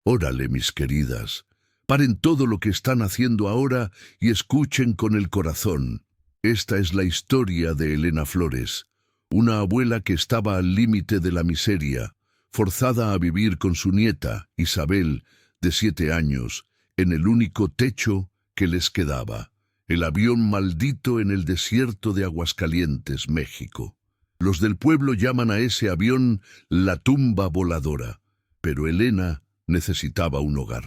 Órale, mis queridas, paren todo lo que están haciendo ahora y escuchen con el corazón. Esta es la historia de Elena Flores, una abuela que estaba al límite de la miseria, forzada a vivir con su nieta, Isabel, de 7 años, en el único techo que les quedaba, el avión maldito en el desierto de Aguascalientes, México. Los del pueblo llaman a ese avión la tumba voladora, pero Elena necesitaba un hogar.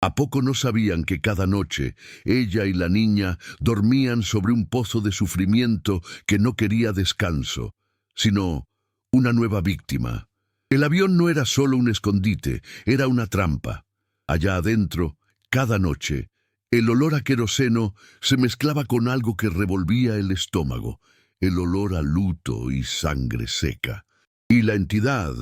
¿A poco no sabían que cada noche ella y la niña dormían sobre un pozo de sufrimiento que no quería descanso, sino una nueva víctima? El avión no era solo un escondite, era una trampa. Allá adentro, cada noche, el olor a queroseno se mezclaba con algo que revolvía el estómago, el olor a luto y sangre seca. Y la entidad,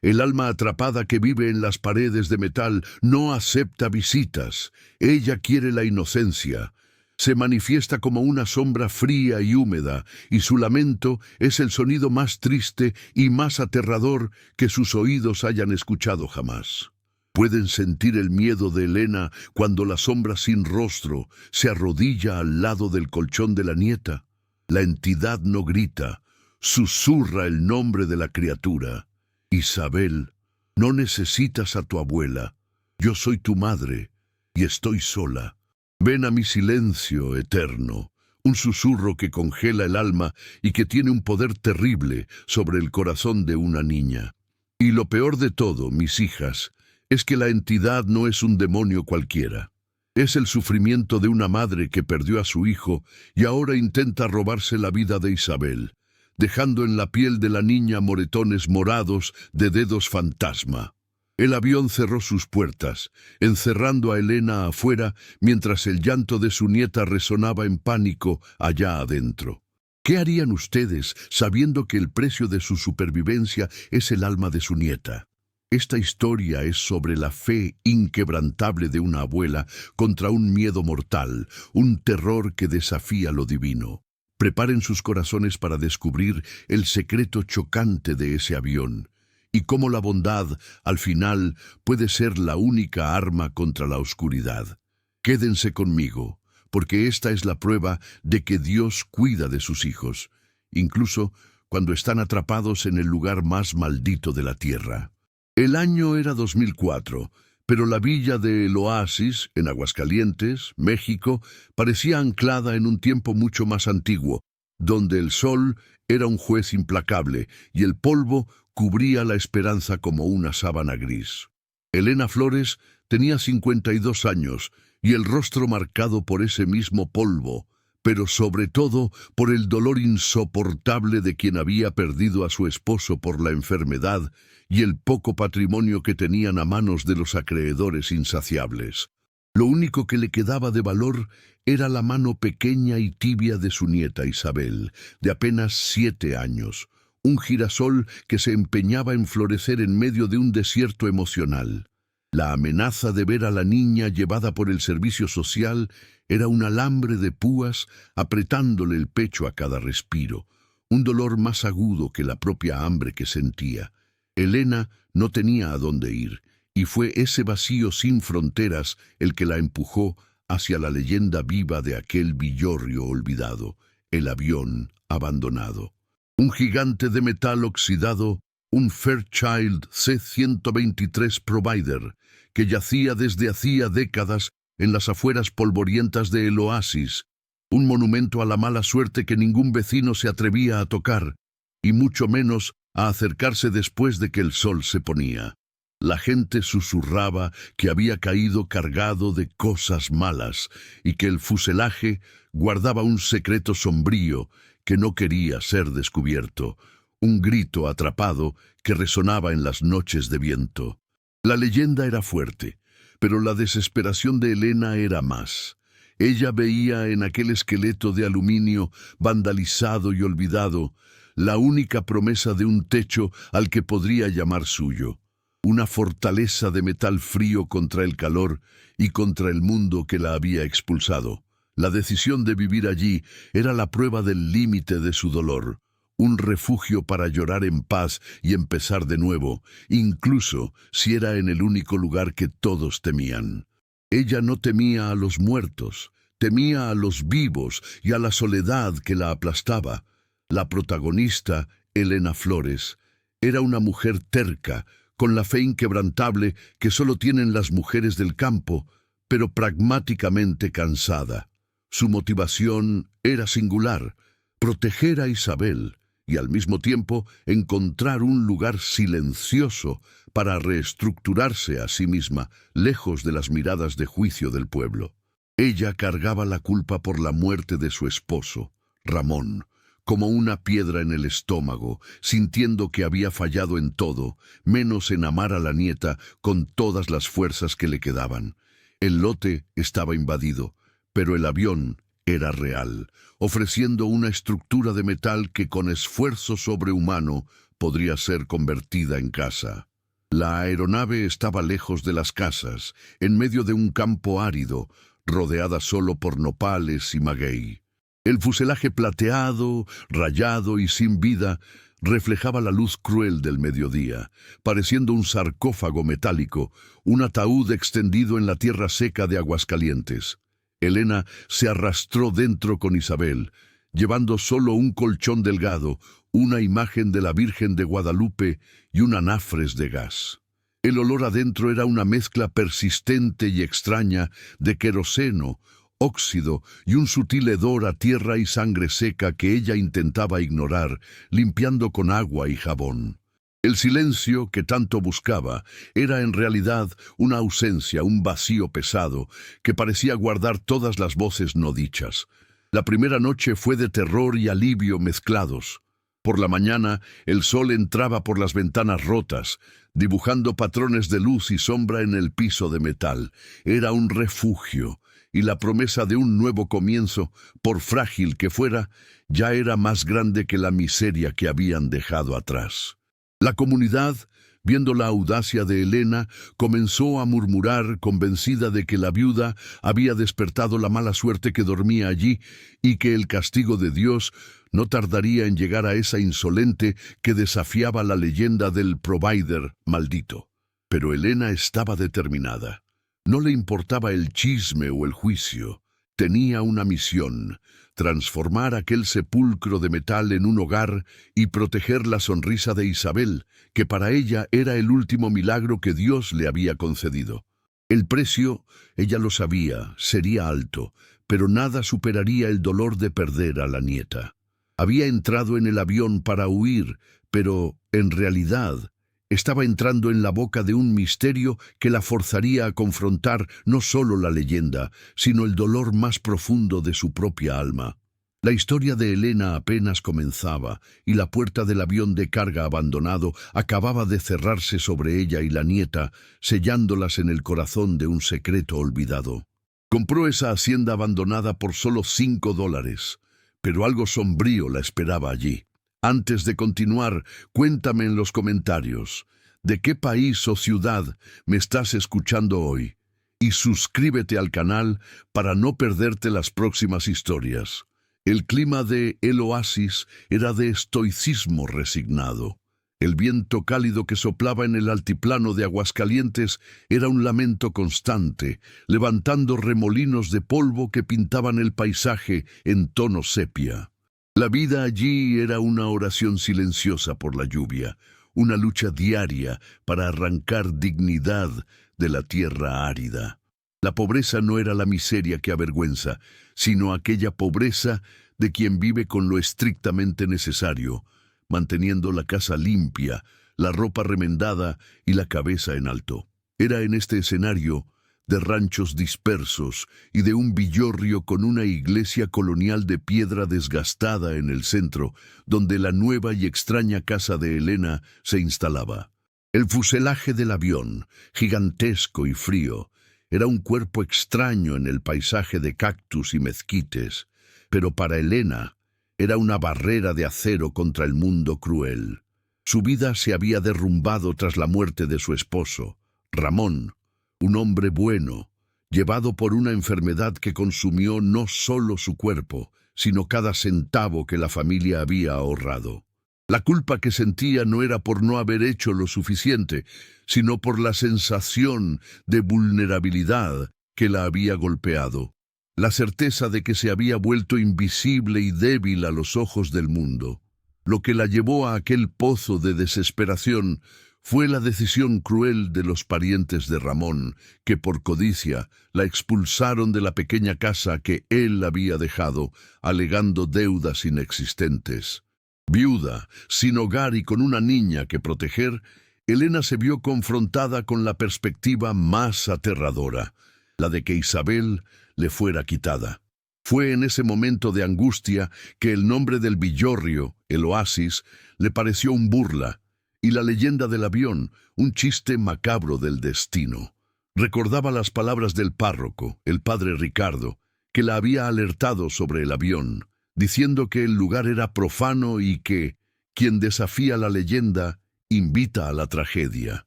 el alma atrapada que vive en las paredes de metal, no acepta visitas. Ella quiere la inocencia. Se manifiesta como una sombra fría y húmeda, y su lamento es el sonido más triste y más aterrador que sus oídos hayan escuchado jamás. Pueden sentir el miedo de Elena cuando la sombra sin rostro se arrodilla al lado del colchón de la nieta. La entidad no grita, susurra el nombre de la criatura. Isabel, no necesitas a tu abuela. Yo soy tu madre y estoy sola. Ven a mi silencio eterno, un susurro que congela el alma y que tiene un poder terrible sobre el corazón de una niña. Y lo peor de todo, mis hijas, es que la entidad no es un demonio cualquiera. Es el sufrimiento de una madre que perdió a su hijo y ahora intenta robarse la vida de Isabel, dejando en la piel de la niña moretones morados de dedos fantasma. El avión cerró sus puertas, encerrando a Elena afuera mientras el llanto de su nieta resonaba en pánico allá adentro. ¿Qué harían ustedes sabiendo que el precio de su supervivencia es el alma de su nieta? Esta historia es sobre la fe inquebrantable de una abuela contra un miedo mortal, un terror que desafía lo divino. Preparen sus corazones para descubrir el secreto chocante de ese avión y cómo la bondad, al final, puede ser la única arma contra la oscuridad. Quédense conmigo, porque esta es la prueba de que Dios cuida de sus hijos, incluso cuando están atrapados en el lugar más maldito de la tierra. El año era 2004, pero la villa de El Oasis, en Aguascalientes, México, parecía anclada en un tiempo mucho más antiguo, donde el sol era un juez implacable y el polvo cubría la esperanza como una sábana gris. Elena Flores tenía 52 años y el rostro marcado por ese mismo polvo, pero sobre todo por el dolor insoportable de quien había perdido a su esposo por la enfermedad y el poco patrimonio que tenían a manos de los acreedores insaciables. Lo único que le quedaba de valor era la mano pequeña y tibia de su nieta Isabel, de apenas 7 años, un girasol que se empeñaba en florecer en medio de un desierto emocional. La amenaza de ver a la niña llevada por el servicio social era un alambre de púas apretándole el pecho a cada respiro, un dolor más agudo que la propia hambre que sentía. Elena no tenía a dónde ir, y fue ese vacío sin fronteras el que la empujó hacia la leyenda viva de aquel villorrio olvidado, el avión abandonado. Un gigante de metal oxidado, un Fairchild C-123 Provider, que yacía desde hacía décadas en las afueras polvorientas de El Oasis, un monumento a la mala suerte que ningún vecino se atrevía a tocar, y mucho menos a acercarse después de que el sol se ponía. La gente susurraba que había caído cargado de cosas malas y que el fuselaje guardaba un secreto sombrío que no quería ser descubierto, un grito atrapado que resonaba en las noches de viento. La leyenda era fuerte, pero la desesperación de Elena era más. Ella veía en aquel esqueleto de aluminio vandalizado y olvidado la única promesa de un techo al que podría llamar suyo, una fortaleza de metal frío contra el calor y contra el mundo que la había expulsado. La decisión de vivir allí era la prueba del límite de su dolor, un refugio para llorar en paz y empezar de nuevo, incluso si era en el único lugar que todos temían. Ella no temía a los muertos, temía a los vivos y a la soledad que la aplastaba. La protagonista, Elena Flores, era una mujer terca, con la fe inquebrantable que solo tienen las mujeres del campo, pero pragmáticamente cansada. Su motivación era singular: proteger a Isabel y al mismo tiempo encontrar un lugar silencioso para reestructurarse a sí misma, lejos de las miradas de juicio del pueblo. Ella cargaba la culpa por la muerte de su esposo, Ramón, como una piedra en el estómago, sintiendo que había fallado en todo, menos en amar a la nieta con todas las fuerzas que le quedaban. El lote estaba invadido, pero el avión era real, ofreciendo una estructura de metal que con esfuerzo sobrehumano podría ser convertida en casa. La aeronave estaba lejos de las casas, en medio de un campo árido, rodeada solo por nopales y maguey. El fuselaje plateado, rayado y sin vida reflejaba la luz cruel del mediodía, pareciendo un sarcófago metálico, un ataúd extendido en la tierra seca de Aguascalientes. Elena se arrastró dentro con Isabel, llevando solo un colchón delgado, una imagen de la Virgen de Guadalupe y un anafres de gas. El olor adentro era una mezcla persistente y extraña de queroseno, óxido y un sutil hedor a tierra y sangre seca que ella intentaba ignorar, limpiando con agua y jabón. El silencio que tanto buscaba era en realidad una ausencia, un vacío pesado, que parecía guardar todas las voces no dichas. La primera noche fue de terror y alivio mezclados. Por la mañana, el sol entraba por las ventanas rotas, dibujando patrones de luz y sombra en el piso de metal. Era un refugio, y la promesa de un nuevo comienzo, por frágil que fuera, ya era más grande que la miseria que habían dejado atrás. La comunidad, viendo la audacia de Elena, comenzó a murmurar, convencida de que la viuda había despertado la mala suerte que dormía allí y que el castigo de Dios no tardaría en llegar a esa insolente que desafiaba la leyenda del provider maldito. Pero Elena estaba determinada. No le importaba el chisme o el juicio. Tenía una misión: transformar aquel sepulcro de metal en un hogar y proteger la sonrisa de Isabel, que para ella era el último milagro que Dios le había concedido. El precio, ella lo sabía, sería alto, pero nada superaría el dolor de perder a la nieta. Había entrado en el avión para huir, pero, en realidad, estaba entrando en la boca de un misterio que la forzaría a confrontar no solo la leyenda, sino el dolor más profundo de su propia alma. La historia de Elena apenas comenzaba, y la puerta del avión de carga abandonado acababa de cerrarse sobre ella y la nieta, sellándolas en el corazón de un secreto olvidado. Compró esa hacienda abandonada por solo $5, pero algo sombrío la esperaba allí. Antes de continuar, cuéntame en los comentarios, ¿de qué país o ciudad me estás escuchando hoy? Y suscríbete al canal para no perderte las próximas historias. El clima de El Oasis era de estoicismo resignado. El viento cálido que soplaba en el altiplano de Aguascalientes era un lamento constante, levantando remolinos de polvo que pintaban el paisaje en tono sepia. La vida allí era una oración silenciosa por la lluvia, una lucha diaria para arrancar dignidad de la tierra árida. La pobreza no era la miseria que avergüenza, sino aquella pobreza de quien vive con lo estrictamente necesario, manteniendo la casa limpia, la ropa remendada y la cabeza en alto. Era en este escenario de ranchos dispersos y de un villorrio con una iglesia colonial de piedra desgastada en el centro, donde la nueva y extraña casa de Elena se instalaba. El fuselaje del avión, gigantesco y frío, era un cuerpo extraño en el paisaje de cactus y mezquites, pero para Elena era una barrera de acero contra el mundo cruel. Su vida se había derrumbado tras la muerte de su esposo, Ramón, un hombre bueno, llevado por una enfermedad que consumió no solo su cuerpo, sino cada centavo que la familia había ahorrado. La culpa que sentía no era por no haber hecho lo suficiente, sino por la sensación de vulnerabilidad que la había golpeado, la certeza de que se había vuelto invisible y débil a los ojos del mundo. Lo que la llevó a aquel pozo de desesperación fue la decisión cruel de los parientes de Ramón, que por codicia la expulsaron de la pequeña casa que él había dejado, alegando deudas inexistentes. Viuda, sin hogar y con una niña que proteger, Elena se vio confrontada con la perspectiva más aterradora, la de que Isabel le fuera quitada. Fue en ese momento de angustia que el nombre del villorrio, el oasis, le pareció un burla, y la leyenda del avión, un chiste macabro del destino. Recordaba las palabras del párroco, el padre Ricardo, que la había alertado sobre el avión, diciendo que el lugar era profano y que quien desafía la leyenda invita a la tragedia.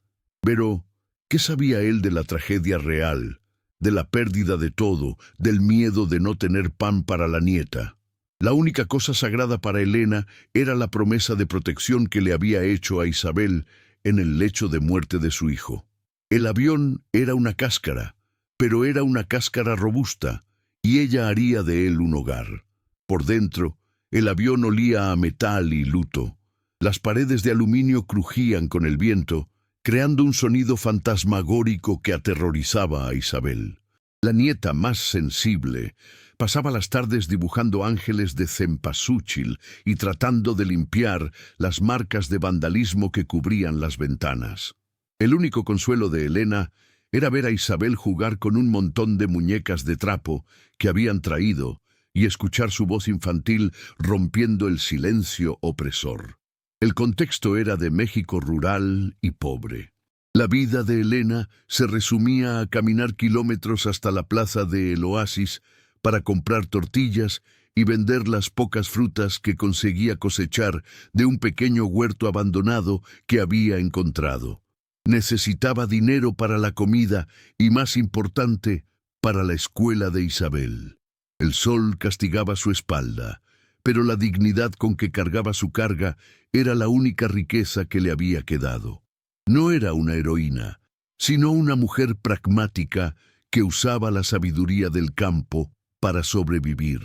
Pero, ¿qué sabía él de la tragedia real? De la pérdida de todo, del miedo de no tener pan para la nieta. La única cosa sagrada para Elena era la promesa de protección que le había hecho a Isabel en el lecho de muerte de su hijo. El avión era una cáscara, pero era una cáscara robusta, y ella haría de él un hogar. Por dentro, el avión olía a metal y luto. Las paredes de aluminio crujían con el viento, creando un sonido fantasmagórico que aterrorizaba a Isabel. La nieta más sensible pasaba las tardes dibujando ángeles de cempasúchil y tratando de limpiar las marcas de vandalismo que cubrían las ventanas. El único consuelo de Elena era ver a Isabel jugar con un montón de muñecas de trapo que habían traído y escuchar su voz infantil rompiendo el silencio opresor. El contexto era de México rural y pobre. La vida de Elena se resumía a caminar kilómetros hasta la plaza de El Oasis para comprar tortillas y vender las pocas frutas que conseguía cosechar de un pequeño huerto abandonado que había encontrado. Necesitaba dinero para la comida y, más importante, para la escuela de Isabel. El sol castigaba su espalda, pero la dignidad con que cargaba su carga era la única riqueza que le había quedado. No era una heroína, sino una mujer pragmática que usaba la sabiduría del campo para sobrevivir.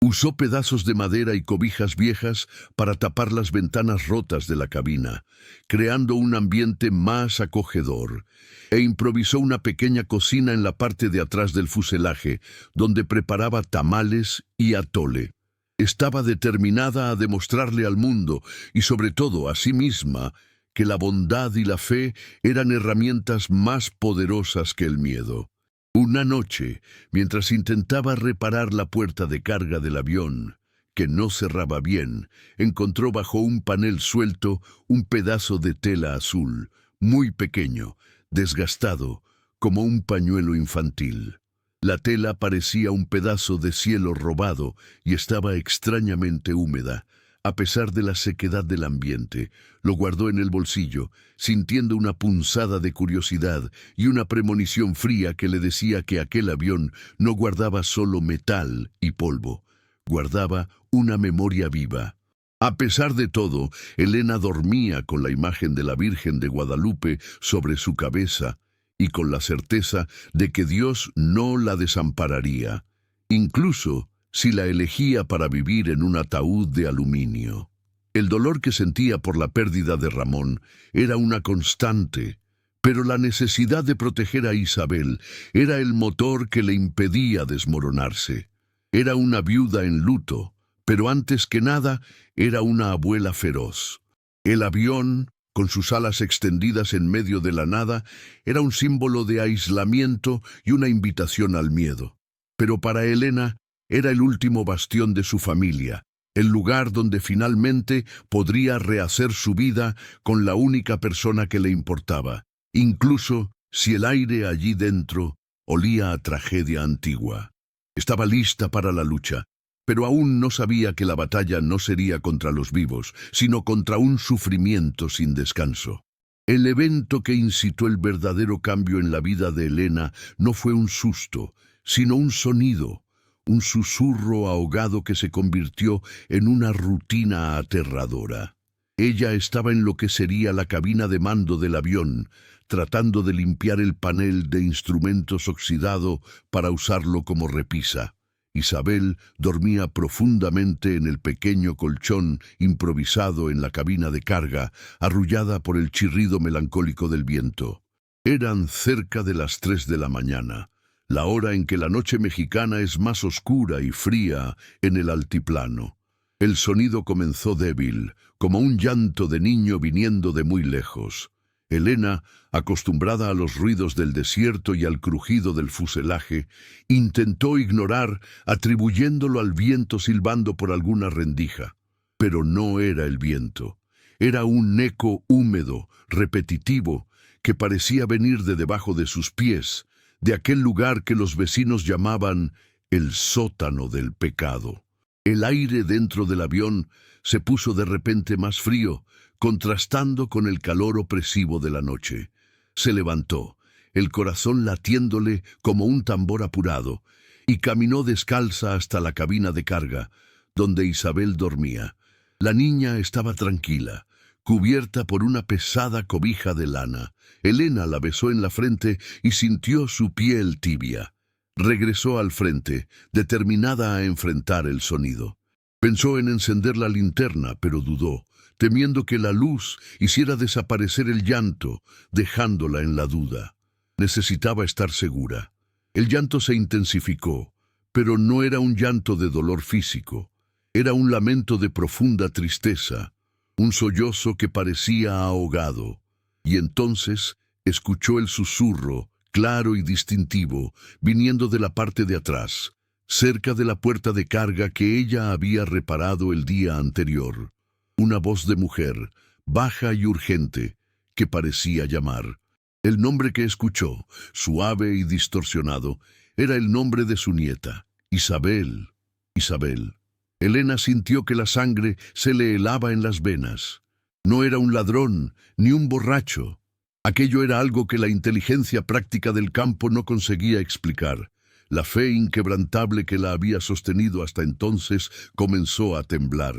Usó pedazos de madera y cobijas viejas para tapar las ventanas rotas de la cabina, creando un ambiente más acogedor, e improvisó una pequeña cocina en la parte de atrás del fuselaje, donde preparaba tamales y atole. Estaba determinada a demostrarle al mundo, y sobre todo a sí misma, que la bondad y la fe eran herramientas más poderosas que el miedo. Una noche, mientras intentaba reparar la puerta de carga del avión, que no cerraba bien, encontró bajo un panel suelto un pedazo de tela azul, muy pequeño, desgastado, como un pañuelo infantil. La tela parecía un pedazo de cielo robado y estaba extrañamente húmeda. A pesar de la sequedad del ambiente, lo guardó en el bolsillo, sintiendo una punzada de curiosidad y una premonición fría que le decía que aquel avión no guardaba solo metal y polvo, guardaba una memoria viva. A pesar de todo, Elena dormía con la imagen de la Virgen de Guadalupe sobre su cabeza y con la certeza de que Dios no la desampararía, incluso si la elegía para vivir en un ataúd de aluminio. El dolor que sentía por la pérdida de Ramón era una constante, pero la necesidad de proteger a Isabel era el motor que le impedía desmoronarse. Era una viuda en luto, pero antes que nada era una abuela feroz. El avión, con sus alas extendidas en medio de la nada, era un símbolo de aislamiento y una invitación al miedo. Pero para Elena, era el último bastión de su familia, el lugar donde finalmente podría rehacer su vida con la única persona que le importaba, incluso si el aire allí dentro olía a tragedia antigua. Estaba lista para la lucha, pero aún no sabía que la batalla no sería contra los vivos, sino contra un sufrimiento sin descanso. El evento que incitó el verdadero cambio en la vida de Elena no fue un susto, sino un sonido, un susurro ahogado que se convirtió en una rutina aterradora. Ella estaba en lo que sería la cabina de mando del avión, tratando de limpiar el panel de instrumentos oxidado para usarlo como repisa. Isabel dormía profundamente en el pequeño colchón improvisado en la cabina de carga, arrullada por el chirrido melancólico del viento. Eran cerca de las 3 de la mañana, la hora en que la noche mexicana es más oscura y fría en el altiplano. El sonido comenzó débil, como un llanto de niño viniendo de muy lejos. Elena, acostumbrada a los ruidos del desierto y al crujido del fuselaje, intentó ignorar, atribuyéndolo al viento silbando por alguna rendija. Pero no era el viento. Era un eco húmedo, repetitivo, que parecía venir de debajo de sus pies, de aquel lugar que los vecinos llamaban el sótano del pecado. El aire dentro del avión se puso de repente más frío, contrastando con el calor opresivo de la noche. Se levantó, el corazón latiéndole como un tambor apurado, y caminó descalza hasta la cabina de carga, donde Isabel dormía. La niña estaba tranquila, cubierta por una pesada cobija de lana. Elena la besó en la frente y sintió su piel tibia. Regresó al frente, determinada a enfrentar el sonido. Pensó en encender la linterna, pero dudó, temiendo que la luz hiciera desaparecer el llanto, dejándola en la duda. Necesitaba estar segura. El llanto se intensificó, pero no era un llanto de dolor físico. Era un lamento de profunda tristeza, un sollozo que parecía ahogado. Y entonces escuchó el susurro, claro y distintivo, viniendo de la parte de atrás, cerca de la puerta de carga que ella había reparado el día anterior. Una voz de mujer, baja y urgente, que parecía llamar. El nombre que escuchó, suave y distorsionado, era el nombre de su nieta, Isabel. Isabel. Elena sintió que la sangre se le helaba en las venas. No era un ladrón, ni un borracho. Aquello era algo que la inteligencia práctica del campo no conseguía explicar. La fe inquebrantable que la había sostenido hasta entonces comenzó a temblar.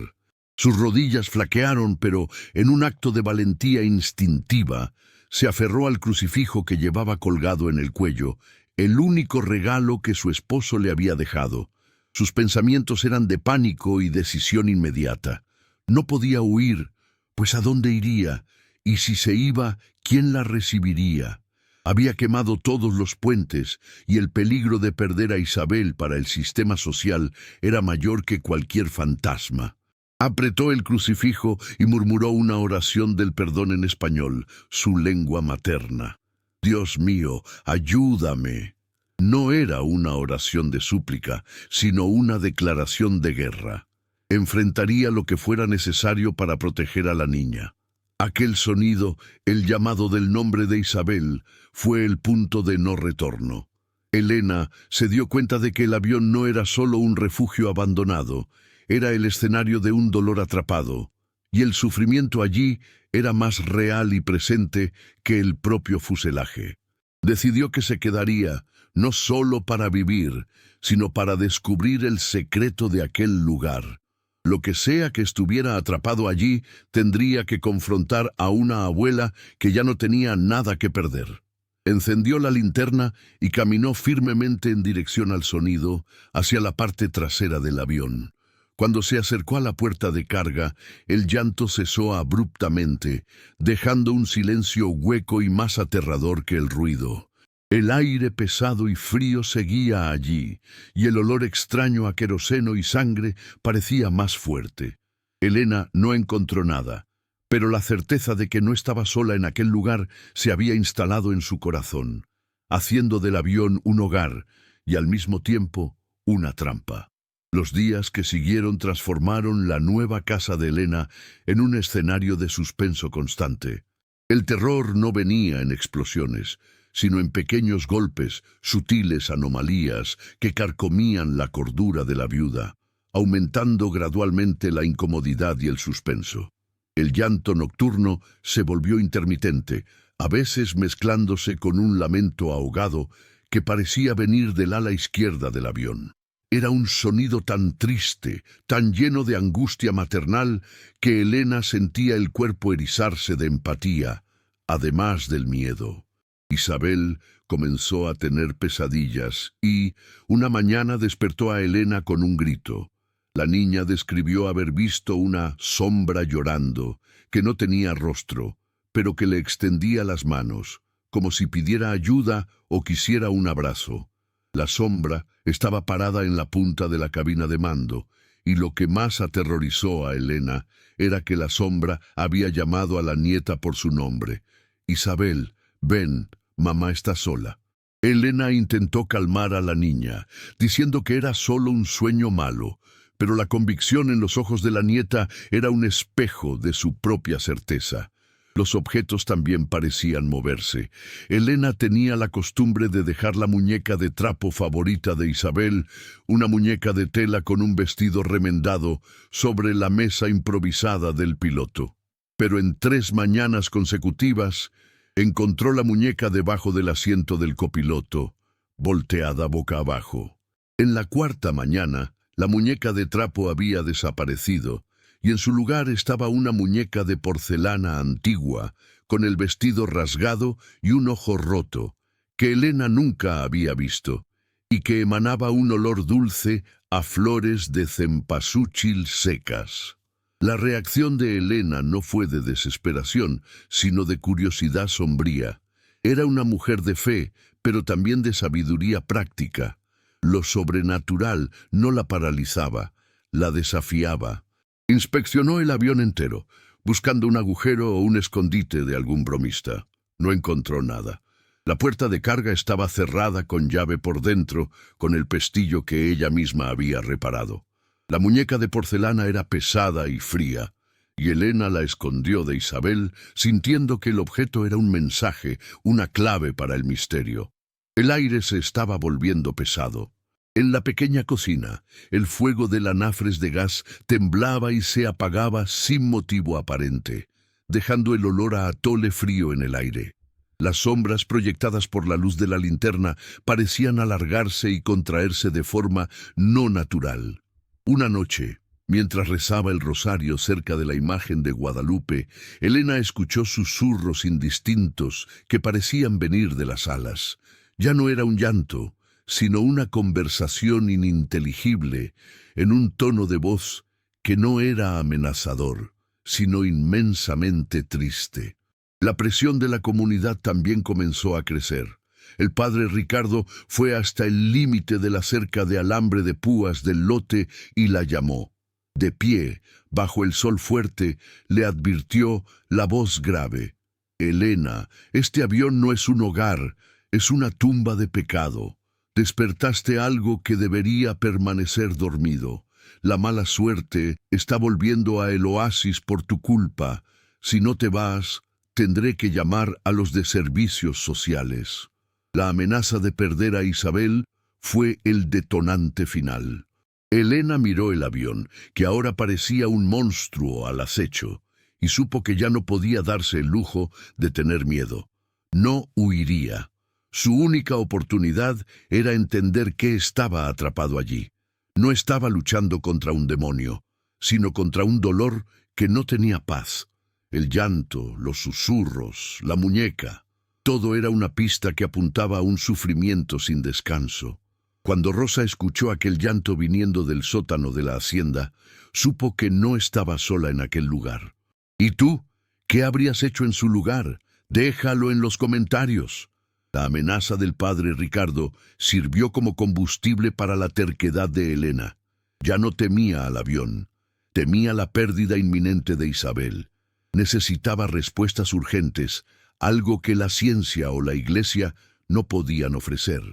Sus rodillas flaquearon, pero en un acto de valentía instintiva, se aferró al crucifijo que llevaba colgado en el cuello, el único regalo que su esposo le había dejado. Sus pensamientos eran de pánico y decisión inmediata. No podía huir, pues ¿a dónde iría? Y si se iba, ¿quién la recibiría? Había quemado todos los puentes, y el peligro de perder a Isabel para el sistema social era mayor que cualquier fantasma. Apretó el crucifijo y murmuró una oración del perdón en español, su lengua materna. Dios mío, ayúdame. No era una oración de súplica, sino una declaración de guerra. Enfrentaría lo que fuera necesario para proteger a la niña. Aquel sonido, el llamado del nombre de Isabel, fue el punto de no retorno. Elena se dio cuenta de que el avión no era solo un refugio abandonado, era el escenario de un dolor atrapado, y el sufrimiento allí era más real y presente que el propio fuselaje. Decidió que se quedaría, no solo para vivir, sino para descubrir el secreto de aquel lugar. Lo que sea que estuviera atrapado allí, tendría que confrontar a una abuela que ya no tenía nada que perder. Encendió la linterna y caminó firmemente en dirección al sonido, hacia la parte trasera del avión. Cuando se acercó a la puerta de carga, el llanto cesó abruptamente, dejando un silencio hueco y más aterrador que el ruido. El aire pesado y frío seguía allí, y el olor extraño a queroseno y sangre parecía más fuerte. Elena no encontró nada, pero la certeza de que no estaba sola en aquel lugar se había instalado en su corazón, haciendo del avión un hogar y al mismo tiempo una trampa. Los días que siguieron transformaron la nueva casa de Elena en un escenario de suspenso constante. El terror no venía en explosiones, sino en pequeños golpes, sutiles anomalías que carcomían la cordura de la viuda, aumentando gradualmente la incomodidad y el suspenso. El llanto nocturno se volvió intermitente, a veces mezclándose con un lamento ahogado que parecía venir del ala izquierda del avión. Era un sonido tan triste, tan lleno de angustia maternal, que Elena sentía el cuerpo erizarse de empatía, además del miedo. Isabel comenzó a tener pesadillas y, una mañana, despertó a Elena con un grito. La niña describió haber visto una sombra llorando, que no tenía rostro, pero que le extendía las manos, como si pidiera ayuda o quisiera un abrazo. La sombra estaba parada en la punta de la cabina de mando, y lo que más aterrorizó a Elena era que la sombra había llamado a la nieta por su nombre. «Isabel, ven, mamá está sola». Elena intentó calmar a la niña, diciendo que era solo un sueño malo, pero la convicción en los ojos de la nieta era un espejo de su propia certeza. Los objetos también parecían moverse. Elena tenía la costumbre de dejar la muñeca de trapo favorita de Isabel, una muñeca de tela con un vestido remendado, sobre la mesa improvisada del piloto. Pero en 3 mañanas consecutivas, encontró la muñeca debajo del asiento del copiloto, volteada boca abajo. En la 4ª mañana, la muñeca de trapo había desaparecido, y en su lugar estaba una muñeca de porcelana antigua, con el vestido rasgado y un ojo roto, que Elena nunca había visto, y que emanaba un olor dulce a flores de cempasúchil secas. La reacción de Elena no fue de desesperación, sino de curiosidad sombría. Era una mujer de fe, pero también de sabiduría práctica. Lo sobrenatural no la paralizaba, la desafiaba. Inspeccionó el avión entero, buscando un agujero o un escondite de algún bromista. No encontró nada. La puerta de carga estaba cerrada con llave por dentro, con el pestillo que ella misma había reparado. La muñeca de porcelana era pesada y fría, y Elena la escondió de Isabel, sintiendo que el objeto era un mensaje, una clave para el misterio. El aire se estaba volviendo pesado. En la pequeña cocina, el fuego del anafres de gas temblaba y se apagaba sin motivo aparente, dejando el olor a atole frío en el aire. Las sombras proyectadas por la luz de la linterna parecían alargarse y contraerse de forma no natural. Una noche, mientras rezaba el rosario cerca de la imagen de Guadalupe, Elena escuchó susurros indistintos que parecían venir de las alas. Ya no era un llanto, sino una conversación ininteligible, en un tono de voz que no era amenazador, sino inmensamente triste. La presión de la comunidad también comenzó a crecer. El padre Ricardo fue hasta el límite de la cerca de alambre de púas del lote y la llamó. De pie, bajo el sol fuerte, le advirtió la voz grave: «Elena, este avión no es un hogar, es una tumba de pecado. Despertaste algo que debería permanecer dormido. La mala suerte está volviendo a el oasis por tu culpa. Si no te vas, tendré que llamar a los de servicios sociales». La amenaza de perder a Isabel fue el detonante final. Elena miró el avión, que ahora parecía un monstruo al acecho, y supo que ya no podía darse el lujo de tener miedo. No huiría. Su única oportunidad era entender qué estaba atrapado allí. No estaba luchando contra un demonio, sino contra un dolor que no tenía paz. El llanto, los susurros, la muñeca, todo era una pista que apuntaba a un sufrimiento sin descanso. Cuando Rosa escuchó aquel llanto viniendo del sótano de la hacienda, supo que no estaba sola en aquel lugar. ¿Y tú? ¿Qué habrías hecho en su lugar? Déjalo en los comentarios. La amenaza del padre Ricardo sirvió como combustible para la terquedad de Elena. Ya no temía al avión, temía la pérdida inminente de Isabel. Necesitaba respuestas urgentes, algo que la ciencia o la iglesia no podían ofrecer.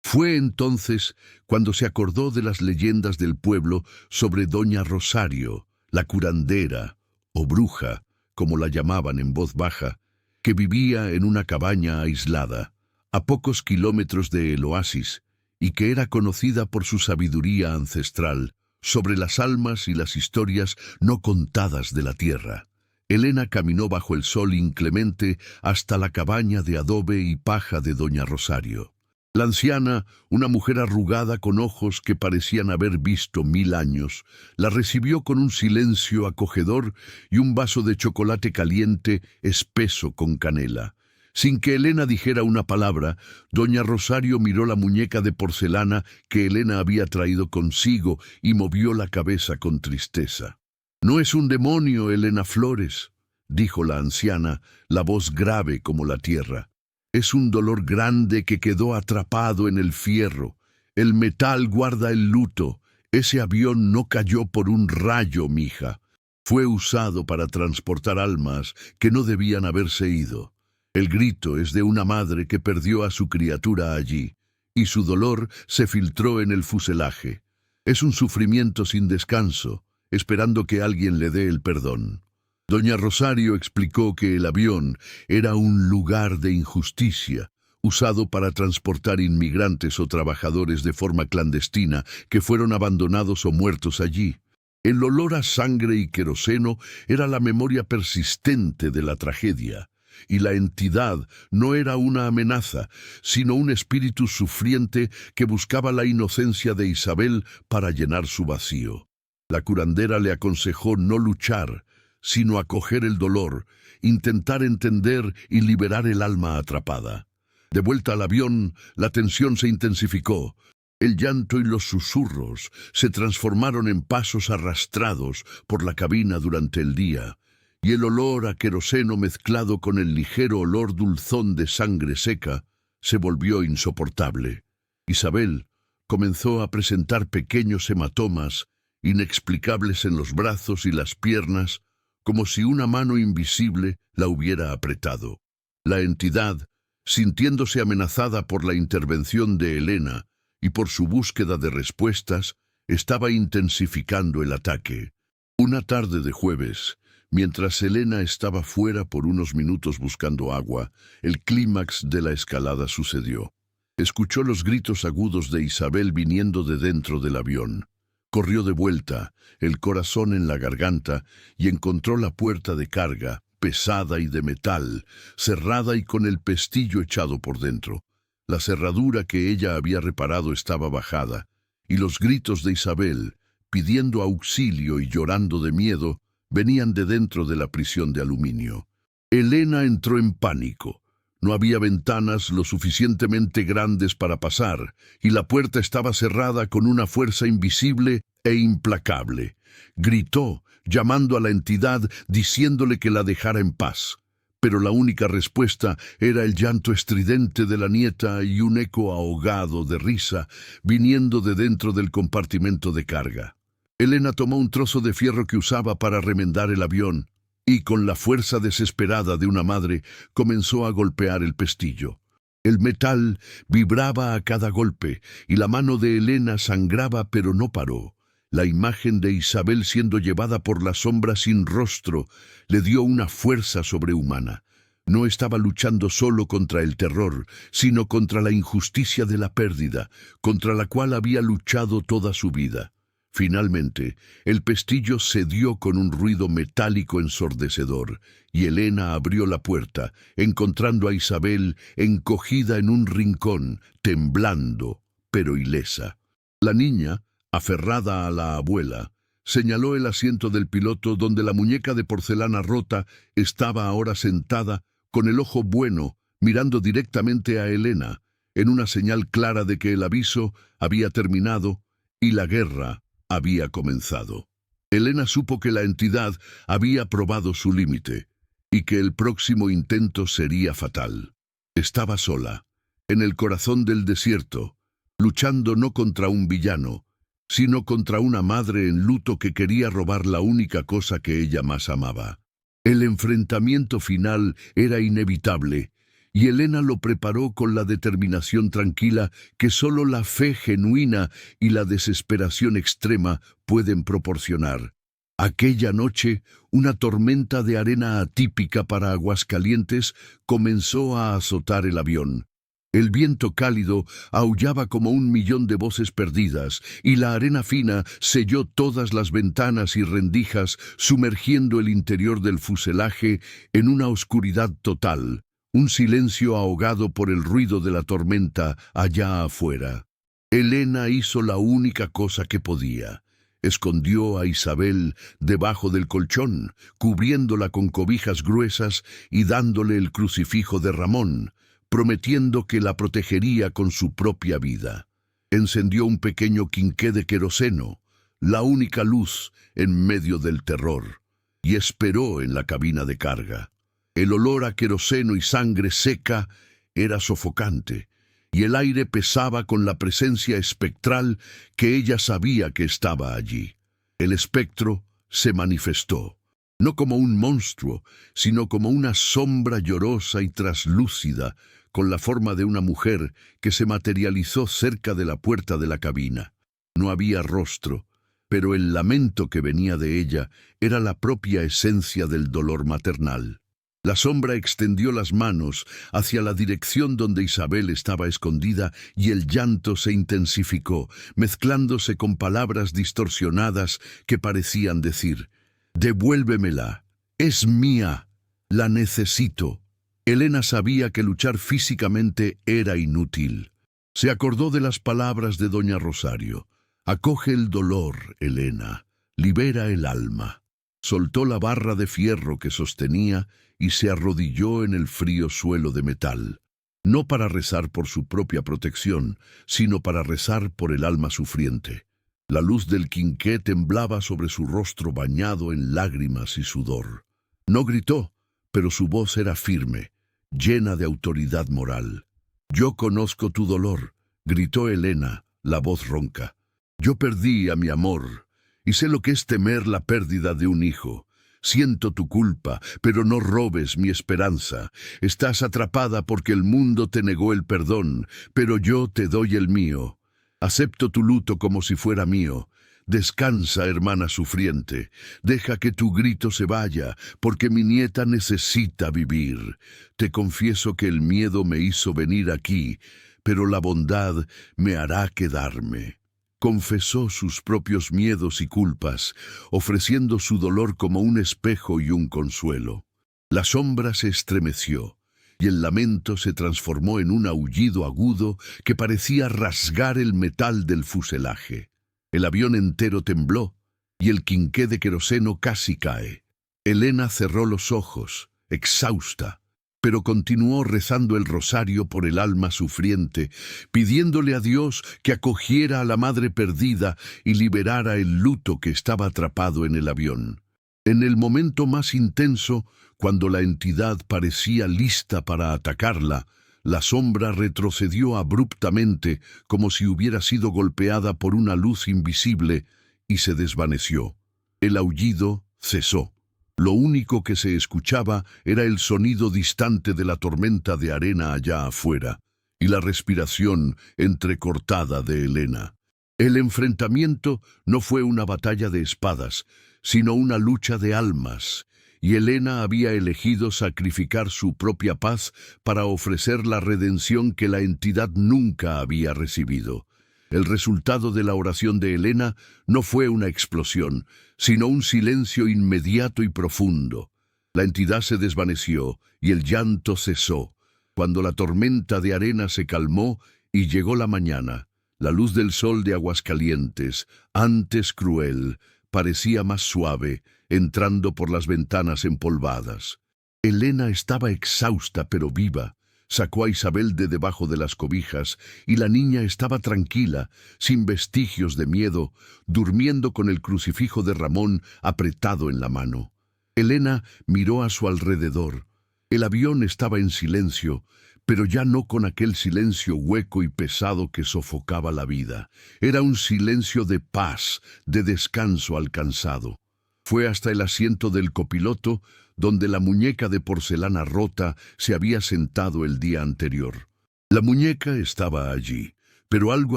Fue entonces cuando se acordó de las leyendas del pueblo sobre Doña Rosario, la curandera, o bruja, como la llamaban en voz baja, que vivía en una cabaña aislada, a pocos kilómetros de el oasis, y que era conocida por su sabiduría ancestral sobre las almas y las historias no contadas de la tierra. Elena caminó bajo el sol inclemente hasta la cabaña de adobe y paja de Doña Rosario. La anciana, una mujer arrugada con ojos que parecían haber visto 1000 años, la recibió con un silencio acogedor y un vaso de chocolate caliente espeso con canela. Sin que Elena dijera una palabra, doña Rosario miró la muñeca de porcelana que Elena había traído consigo y movió la cabeza con tristeza. «No es un demonio, Elena Flores», dijo la anciana, la voz grave como la tierra. «Es un dolor grande que quedó atrapado en el fierro. El metal guarda el luto. Ese avión no cayó por un rayo, mija. Fue usado para transportar almas que no debían haberse ido. El grito es de una madre que perdió a su criatura allí, y su dolor se filtró en el fuselaje. Es un sufrimiento sin descanso, esperando que alguien le dé el perdón». Doña Rosario explicó que el avión era un lugar de injusticia, usado para transportar inmigrantes o trabajadores de forma clandestina que fueron abandonados o muertos allí. El olor a sangre y queroseno era la memoria persistente de la tragedia, y la entidad no era una amenaza, sino un espíritu sufriente que buscaba la inocencia de Isabel para llenar su vacío. La curandera le aconsejó no luchar, sino acoger el dolor, intentar entender y liberar el alma atrapada. De vuelta al avión, la tensión se intensificó. El llanto y los susurros se transformaron en pasos arrastrados por la cabina durante el día, y el olor a queroseno mezclado con el ligero olor dulzón de sangre seca se volvió insoportable. Isabel comenzó a presentar pequeños hematomas inexplicables en los brazos y las piernas, como si una mano invisible la hubiera apretado. La entidad, sintiéndose amenazada por la intervención de Elena y por su búsqueda de respuestas, estaba intensificando el ataque. Una tarde de jueves, mientras Elena estaba fuera por unos minutos buscando agua, el clímax de la escalada sucedió. Escuchó los gritos agudos de Isabel viniendo de dentro del avión. Corrió de vuelta, el corazón en la garganta, y encontró la puerta de carga, pesada y de metal, cerrada y con el pestillo echado por dentro. La cerradura que ella había reparado estaba bajada, y los gritos de Isabel, pidiendo auxilio y llorando de miedo, venían de dentro de la prisión de aluminio. Elena entró en pánico. No había ventanas lo suficientemente grandes para pasar, y la puerta estaba cerrada con una fuerza invisible e implacable. Gritó, llamando a la entidad, diciéndole que la dejara en paz. Pero la única respuesta era el llanto estridente de la nieta y un eco ahogado de risa viniendo de dentro del compartimento de carga. Elena tomó un trozo de fierro que usaba para remendar el avión, y con la fuerza desesperada de una madre comenzó a golpear el pestillo. El metal vibraba a cada golpe y la mano de Elena sangraba pero no paró. La imagen de Isabel siendo llevada por la sombra sin rostro le dio una fuerza sobrehumana. No estaba luchando solo contra el terror, sino contra la injusticia de la pérdida, contra la cual había luchado toda su vida. Finalmente, el pestillo cedió con un ruido metálico ensordecedor, y Elena abrió la puerta, encontrando a Isabel encogida en un rincón, temblando, pero ilesa. La niña, aferrada a la abuela, señaló el asiento del piloto donde la muñeca de porcelana rota estaba ahora sentada, con el ojo bueno, mirando directamente a Elena, en una señal clara de que el aviso había terminado y la guerra había comenzado. Elena supo que la entidad había probado su límite y que el próximo intento sería fatal. Estaba sola, en el corazón del desierto, luchando no contra un villano, sino contra una madre en luto que quería robar la única cosa que ella más amaba. El enfrentamiento final era inevitable, y Elena lo preparó con la determinación tranquila que solo la fe genuina y la desesperación extrema pueden proporcionar. Aquella noche, una tormenta de arena atípica para Aguascalientes comenzó a azotar el avión. El viento cálido aullaba como 1.000.000 de voces perdidas, y la arena fina selló todas las ventanas y rendijas, sumergiendo el interior del fuselaje en una oscuridad total. un silencio ahogado por el ruido de la tormenta allá afuera. Elena hizo la única cosa que podía. Escondió a Isabel debajo del colchón, cubriéndola con cobijas gruesas y dándole el crucifijo de Ramón, prometiendo que la protegería con su propia vida. Encendió un pequeño quinqué de queroseno, la única luz en medio del terror, y esperó en la cabina de carga. El olor a queroseno y sangre seca era sofocante, y el aire pesaba con la presencia espectral que ella sabía que estaba allí. El espectro se manifestó, no como un monstruo, sino como una sombra llorosa y traslúcida, con la forma de una mujer que se materializó cerca de la puerta de la cabina. No había rostro, pero el lamento que venía de ella era la propia esencia del dolor maternal. La sombra extendió las manos hacia la dirección donde Isabel estaba escondida y el llanto se intensificó, mezclándose con palabras distorsionadas que parecían decir: «Devuélvemela, es mía, la necesito». Elena sabía que luchar físicamente era inútil. Se acordó de las palabras de doña Rosario: «Acoge el dolor, Elena, libera el alma». Soltó la barra de fierro que sostenía y se arrodilló en el frío suelo de metal, no para rezar por su propia protección, sino para rezar por el alma sufriente. La luz del quinqué temblaba sobre su rostro bañado en lágrimas y sudor. No gritó, pero su voz era firme, llena de autoridad moral. «Yo conozco tu dolor», gritó Elena, la voz ronca. «Yo perdí a mi amor, y sé lo que es temer la pérdida de un hijo. Siento tu culpa, pero no robes mi esperanza. Estás atrapada porque el mundo te negó el perdón, pero yo te doy el mío. Acepto tu luto como si fuera mío. Descansa, hermana sufriente. Deja que tu grito se vaya, porque mi nieta necesita vivir. Te confieso que el miedo me hizo venir aquí, pero la bondad me hará quedarme». Confesó sus propios miedos y culpas, ofreciendo su dolor como un espejo y un consuelo. La sombra se estremeció, y el lamento se transformó en un aullido agudo que parecía rasgar el metal del fuselaje. El avión entero tembló, y el quinqué de queroseno casi cae. Elena cerró los ojos, exhausta, pero continuó rezando el rosario por el alma sufriente, pidiéndole a Dios que acogiera a la madre perdida y liberara el luto que estaba atrapado en el avión. En el momento más intenso, cuando la entidad parecía lista para atacarla, la sombra retrocedió abruptamente como si hubiera sido golpeada por una luz invisible y se desvaneció. El aullido cesó. Lo único que se escuchaba era el sonido distante de la tormenta de arena allá afuera y la respiración entrecortada de Elena. El enfrentamiento no fue una batalla de espadas, sino una lucha de almas, y Elena había elegido sacrificar su propia paz para ofrecer la redención que la entidad nunca había recibido. El resultado de la oración de Elena no fue una explosión, sino un silencio inmediato y profundo. La entidad se desvaneció y el llanto cesó. Cuando la tormenta de arena se calmó y llegó la mañana, la luz del sol de Aguascalientes, antes cruel, parecía más suave, entrando por las ventanas empolvadas. Elena estaba exhausta pero viva. Sacó a Isabel de debajo de las cobijas y la niña estaba tranquila, sin vestigios de miedo, durmiendo con el crucifijo de Ramón apretado en la mano. Elena miró a su alrededor. El avión estaba en silencio, pero ya no con aquel silencio hueco y pesado que sofocaba la vida. Era un silencio de paz, de descanso alcanzado. Fue hasta el asiento del copiloto, donde la muñeca de porcelana rota se había sentado el día anterior. La muñeca estaba allí, pero algo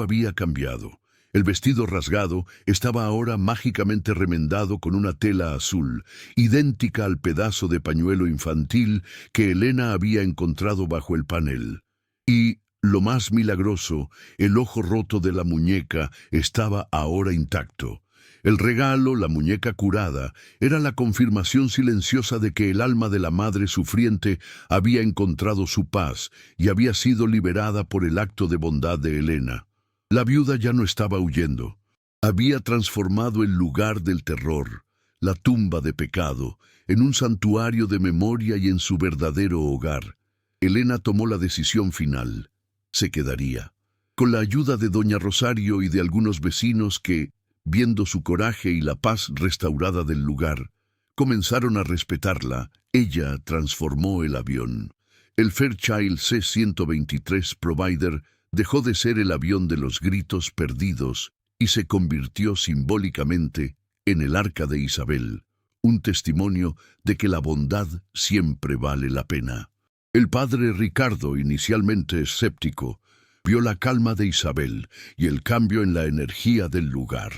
había cambiado. El vestido rasgado estaba ahora mágicamente remendado con una tela azul, idéntica al pedazo de pañuelo infantil que Elena había encontrado bajo el panel. Y, lo más milagroso, el ojo roto de la muñeca estaba ahora intacto. El regalo, la muñeca curada, era la confirmación silenciosa de que el alma de la madre sufriente había encontrado su paz y había sido liberada por el acto de bondad de Elena. La viuda ya no estaba huyendo. Había transformado el lugar del terror, la tumba de pecado, en un santuario de memoria y en su verdadero hogar. Elena tomó la decisión final. Se quedaría. Con la ayuda de doña Rosario y de algunos vecinos que, viendo su coraje y la paz restaurada del lugar, comenzaron a respetarla, ella transformó el avión. El Fairchild C-123 Provider dejó de ser el avión de los gritos perdidos y se convirtió simbólicamente en el Arca de Isabel, un testimonio de que la bondad siempre vale la pena. El padre Ricardo, inicialmente escéptico, vio la calma de Isabel y el cambio en la energía del lugar.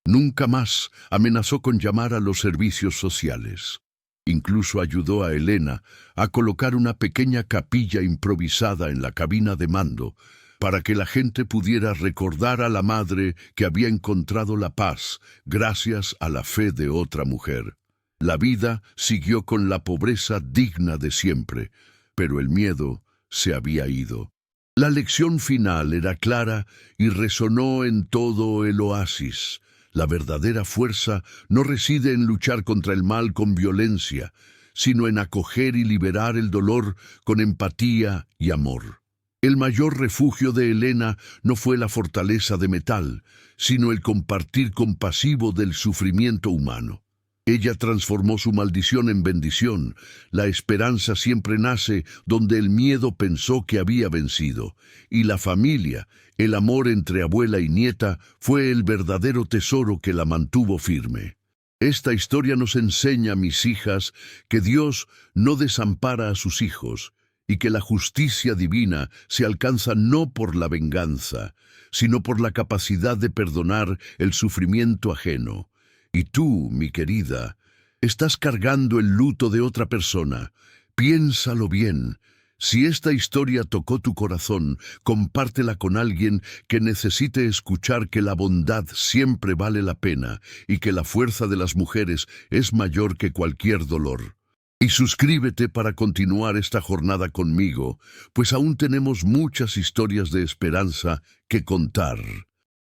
Nunca más amenazó con llamar a los servicios sociales. Incluso ayudó a Elena a colocar una pequeña capilla improvisada en la cabina de mando para que la gente pudiera recordar a la madre que había encontrado la paz gracias a la fe de otra mujer. La vida siguió con la pobreza digna de siempre, pero el miedo se había ido. La lección final era clara y resonó en todo el oasis. La verdadera fuerza no reside en luchar contra el mal con violencia, sino en acoger y liberar el dolor con empatía y amor. El mayor refugio de Elena no fue la fortaleza de metal, sino el compartir compasivo del sufrimiento humano. Ella transformó su maldición en bendición. La esperanza siempre nace donde el miedo pensó que había vencido. Y la familia, el amor entre abuela y nieta, fue el verdadero tesoro que la mantuvo firme. Esta historia nos enseña, mis hijas, que Dios no desampara a sus hijos y que la justicia divina se alcanza no por la venganza, sino por la capacidad de perdonar el sufrimiento ajeno. Y tú, mi querida, estás cargando el luto de otra persona. Piénsalo bien. Si esta historia tocó tu corazón, compártela con alguien que necesite escuchar que la bondad siempre vale la pena y que la fuerza de las mujeres es mayor que cualquier dolor. Y suscríbete para continuar esta jornada conmigo, pues aún tenemos muchas historias de esperanza que contar.